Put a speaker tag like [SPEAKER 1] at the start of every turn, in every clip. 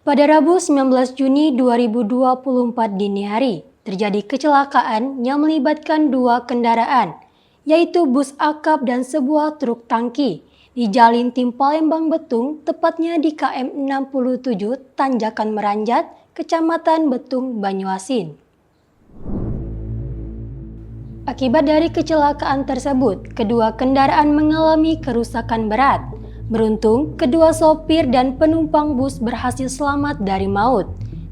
[SPEAKER 1] Pada Rabu 19 Juni 2024 dini hari, terjadi kecelakaan yang melibatkan dua kendaraan, yaitu bus akap dan sebuah truk tangki di Jalin Tim Palembang Betung, tepatnya di KM 67 Tanjakan Meranjat, Kecamatan Betung, Banyuasin. Akibat dari kecelakaan tersebut, kedua kendaraan mengalami kerusakan berat. Beruntung, kedua sopir dan penumpang bus berhasil selamat dari maut.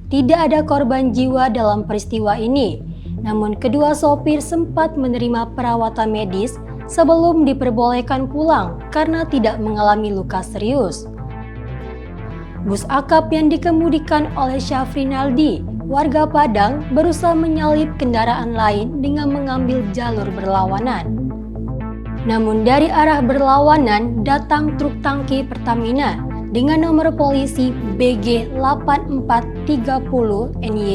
[SPEAKER 1] Tidak ada korban jiwa dalam peristiwa ini, namun kedua sopir sempat menerima perawatan medis sebelum diperbolehkan pulang karena tidak mengalami luka serius. Bus akap yang dikemudikan oleh Syafrinaldi, warga Padang, berusaha menyalip kendaraan lain dengan mengambil jalur berlawanan. Namun dari arah berlawanan datang truk tangki Pertamina dengan nomor polisi BG 8430 NY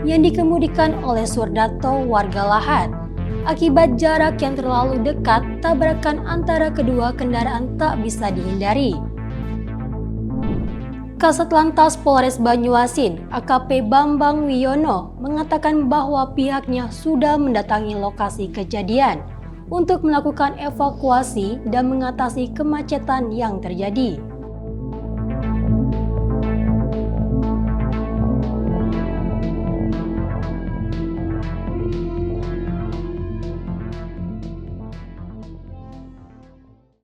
[SPEAKER 1] yang dikemudikan oleh Surdato warga Lahat. Akibat jarak yang terlalu dekat, tabrakan antara kedua kendaraan tak bisa dihindari. Kasat Lantas Polres Banyuasin, AKP Bambang Wiono, mengatakan bahwa pihaknya sudah mendatangi lokasi kejadian untuk melakukan evakuasi dan mengatasi kemacetan yang terjadi.